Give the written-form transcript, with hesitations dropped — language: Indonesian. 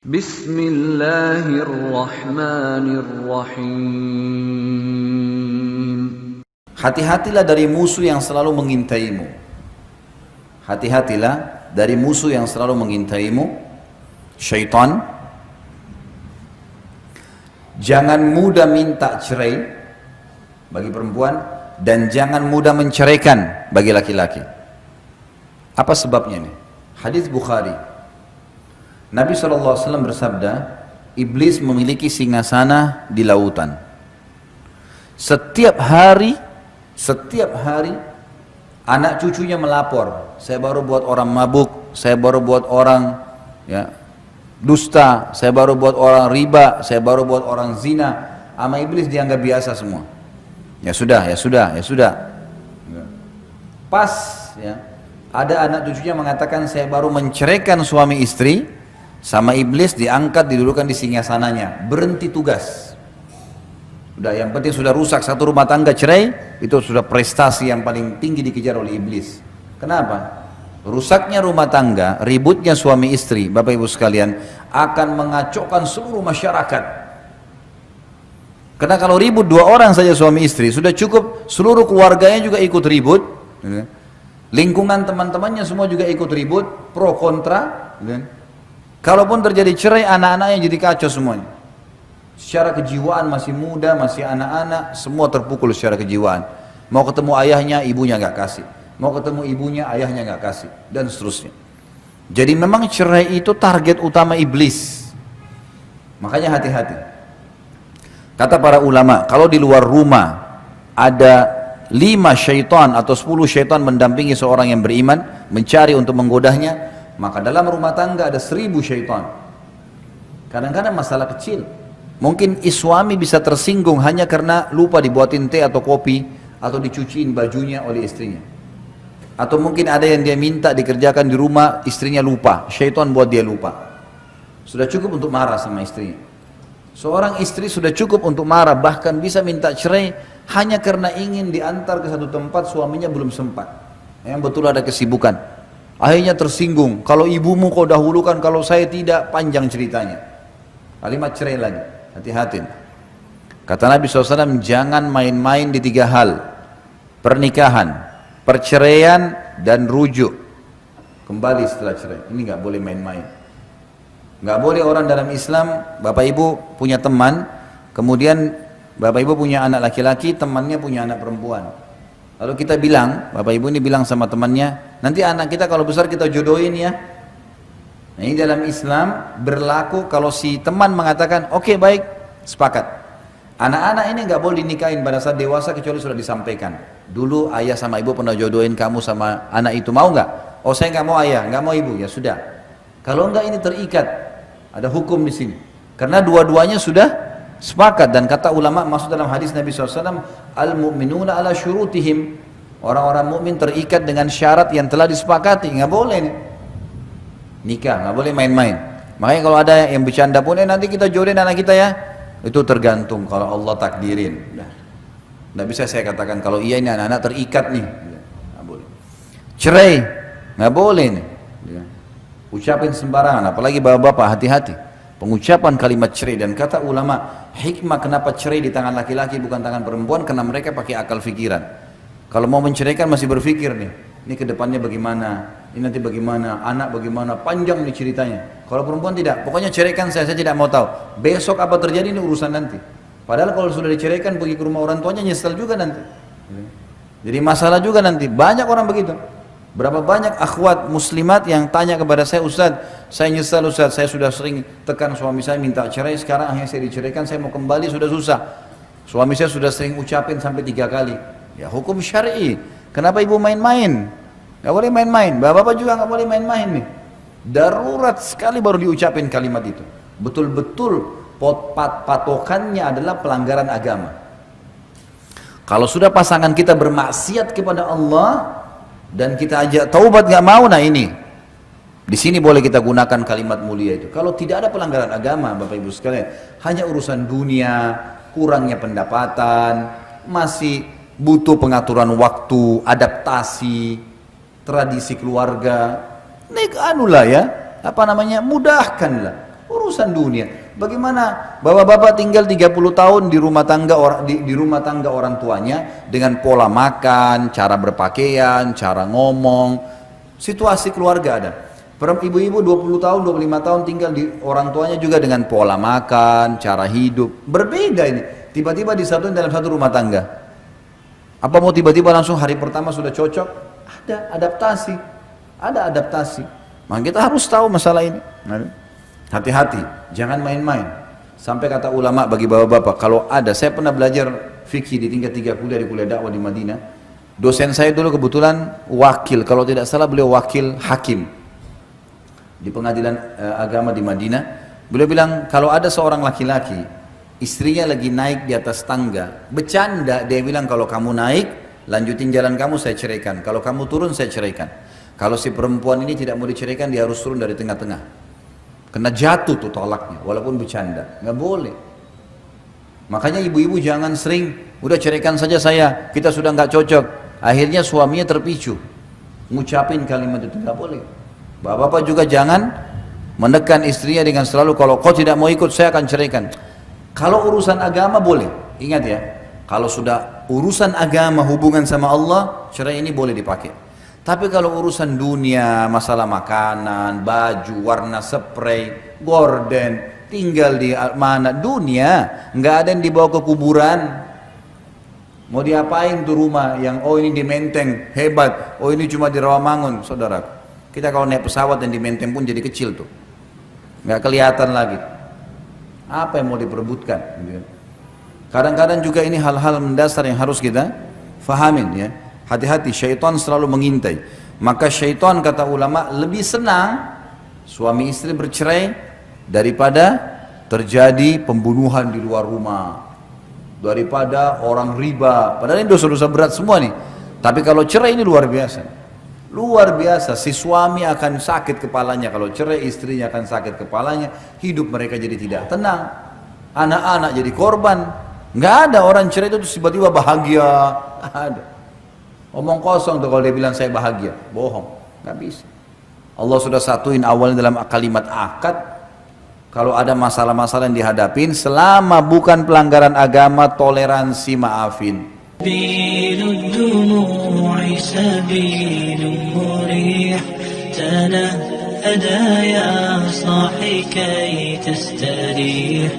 Bismillahirrahmanirrahim. Hati-hatilah dari musuh yang selalu mengintaimu. Hati-hatilah dari musuh yang selalu mengintaimu, syaitan. Jangan mudah minta cerai bagi perempuan dan jangan mudah menceraikan bagi laki-laki. Apa sebabnya nih? Hadis Bukhari. Nabi SAW bersabda, iblis memiliki singgasana di lautan. Setiap hari anak cucunya melapor, saya baru buat orang mabuk, saya baru buat orang dusta, saya baru buat orang riba, saya baru buat orang zina. Sama iblis dianggap biasa semua. Ya sudah. Pas ada anak cucunya mengatakan saya baru menceraikan suami istri, sama iblis diangkat, didudukan di singgasananya, berhenti tugas. Udah, yang penting sudah rusak satu rumah tangga, cerai, itu sudah prestasi yang paling tinggi dikejar oleh iblis. Kenapa? Rusaknya rumah tangga, ributnya suami istri, Bapak Ibu sekalian, akan mengacaukan seluruh masyarakat. Karena kalau ribut dua orang saja suami istri, sudah cukup seluruh keluarganya juga ikut ribut. Lingkungan teman-temannya semua juga ikut ribut, pro kontra. Kalaupun terjadi cerai, anak-anaknya jadi kacau semuanya. Secara kejiwaan masih muda, masih anak-anak, semua terpukul secara kejiwaan. Mau ketemu ayahnya, ibunya nggak kasih. Mau ketemu ibunya, ayahnya nggak kasih, dan seterusnya. Jadi memang cerai itu target utama iblis. Makanya hati-hati. Kata para ulama, kalau di luar rumah ada 5 syaitan atau 10 syaitan mendampingi seorang yang beriman, mencari untuk menggodahnya, maka dalam rumah tangga ada 1000 syaitan. Kadang-kadang masalah kecil, mungkin suami bisa tersinggung hanya karena lupa dibuatin teh atau kopi, atau dicuciin bajunya oleh istrinya, atau mungkin ada yang dia minta dikerjakan di rumah, istrinya lupa, syaitan buat dia lupa. Sudah cukup untuk marah sama istrinya. Seorang istri sudah cukup untuk marah, bahkan bisa minta cerai hanya karena ingin diantar ke satu tempat, suaminya belum sempat, yang betul ada kesibukan. Akhirnya tersinggung, kalau ibumu kau dahulukan, kalau saya tidak, panjang ceritanya. Kalimat cerai lagi, hati-hati. Kata Nabi SAW, jangan main-main di 3 hal. Pernikahan, perceraian, dan rujuk. Kembali setelah cerai, ini gak boleh main-main. Gak boleh orang dalam Islam, Bapak Ibu punya teman, kemudian Bapak Ibu punya anak laki-laki, temannya punya anak perempuan. Lalu kita bilang, Bapak Ibu ini bilang sama temannya, nanti anak kita kalau besar kita jodohin ya. Nah, ini dalam Islam berlaku kalau si teman mengatakan, oke, baik, sepakat. Anak-anak ini nggak boleh dinikahin pada saat dewasa kecuali sudah disampaikan. Dulu ayah sama ibu pernah jodohin kamu sama anak itu, mau nggak? Oh, saya nggak mau ayah, nggak mau ibu, ya sudah. Kalau enggak ini terikat, ada hukum di sini. Karena dua-duanya sudah sepakat, dan kata ulama masuk dalam hadis Nabi SAW, al-mu'minuna ala syurutihim, orang-orang mukmin terikat dengan syarat yang telah disepakati. Nggak boleh nih nikah, nggak boleh main-main. Makanya kalau ada yang bercanda pun, nanti kita jodohin anak kita ya, itu tergantung kalau Allah takdirin. Nggak bisa saya katakan kalau iya ini anak-anak terikat nih, nggak boleh. Cerai nggak boleh nih, ucapin sembarangan, apalagi bapak-bapak, hati-hati pengucapan kalimat cerai. Dan kata ulama, hikmah kenapa cerai di tangan laki-laki bukan tangan perempuan, karena mereka pakai akal fikiran. Kalau mau menceraikan masih berpikir nih, ini kedepannya bagaimana, ini nanti bagaimana, anak bagaimana, panjang nih ceritanya. Kalau perempuan tidak, pokoknya ceraikan saya tidak mau tahu, besok apa terjadi ini urusan nanti. Padahal kalau sudah diceraikan pergi ke rumah orang tuanya, nyesel juga nanti, jadi masalah juga nanti. Banyak orang begitu. Berapa banyak akhwat muslimat yang tanya kepada saya, Ustaz, saya nyesal Ustaz, saya sudah sering tekan suami saya minta cerai, sekarang akhirnya saya diceraikan, saya mau kembali sudah susah. Suami saya sudah sering ucapin sampai 3 kali. Ya hukum syar'i. Kenapa ibu main-main? Gak boleh main-main. Bapak-bapak juga gak boleh main-main nih. Darurat sekali baru diucapin kalimat itu. Betul-betul patokannya adalah pelanggaran agama. Kalau sudah pasangan kita bermaksiat kepada Allah dan kita ajak taubat nggak mau, nah ini di sini boleh kita gunakan kalimat mulia itu. Kalau tidak ada pelanggaran agama, Bapak Ibu sekalian, hanya urusan dunia, kurangnya pendapatan, masih butuh pengaturan waktu, adaptasi, tradisi keluarga, anulah ya, mudahkanlah. Urusan dunia. Bagaimana bapak-bapak tinggal 30 tahun di rumah tangga di rumah tangga orang tuanya dengan pola makan, cara berpakaian, cara ngomong, situasi keluarga ada. Ibu-ibu 20 tahun, 25 tahun tinggal di orang tuanya juga dengan pola makan, cara hidup. Berbeda ini. Tiba-tiba disatuin dalam satu rumah tangga. Apa mau tiba-tiba langsung hari pertama sudah cocok? Ada adaptasi. Ada adaptasi. Maka kita harus tahu masalah ini. Hati-hati, jangan main-main. Sampai kata ulama bagi bapak-bapak, kalau ada, saya pernah belajar fikih di tingkat 3 kuliah di kuliah dakwah di Madinah. Dosen saya dulu kebetulan wakil, kalau tidak salah beliau wakil hakim di pengadilan agama di Madinah. Beliau bilang, kalau ada seorang laki-laki, istrinya lagi naik di atas tangga, bercanda, dia bilang kalau kamu naik, lanjutin jalan kamu, saya ceraikan. Kalau kamu turun, saya ceraikan. Kalau si perempuan ini tidak mau diceraikan, dia harus turun dari tengah-tengah. Kena jatuh tuh tolaknya, walaupun bercanda, nggak boleh. Makanya ibu-ibu jangan sering, udah ceraikan saja saya, kita sudah nggak cocok. Akhirnya suaminya terpicu, ngucapin kalimat itu, nggak boleh. Bapak-bapak juga jangan menekan istrinya dengan selalu, kalau kau tidak mau ikut saya akan ceraikan. Kalau urusan agama boleh, ingat ya, kalau sudah urusan agama hubungan sama Allah, cerai ini boleh dipakai. Tapi kalau urusan dunia, masalah makanan, baju, warna spray, gorden, tinggal di mana, dunia, nggak ada yang dibawa ke kuburan. Mau diapain tuh rumah yang, oh ini di Menteng, hebat, oh ini cuma di Rawamangun, saudara. Kita kalau naik pesawat yang di Menteng pun jadi kecil tuh, nggak kelihatan lagi. Apa yang mau diperebutkan? Kadang-kadang juga ini hal-hal mendasar yang harus kita fahamin ya. Hati-hati, syaitan selalu mengintai. Maka syaitan kata ulama lebih senang suami istri bercerai daripada terjadi pembunuhan di luar rumah, daripada orang riba. Padahal ini dosa-dosa berat semua nih. Tapi kalau cerai ini luar biasa. Luar biasa, si suami akan sakit kepalanya. Kalau cerai istrinya akan sakit kepalanya. Hidup mereka jadi tidak tenang. Anak-anak jadi korban. Nggak ada orang cerai itu tiba-tiba bahagia. Ada. Omong kosong tuh kalau dia bilang saya bahagia, bohong, nggak bisa. Allah sudah satuin awalnya dalam kalimat akad. Kalau ada masalah-masalah yang dihadapin, selama bukan pelanggaran agama, toleransi, maafin. تنهدى يا صاحي كي تستريح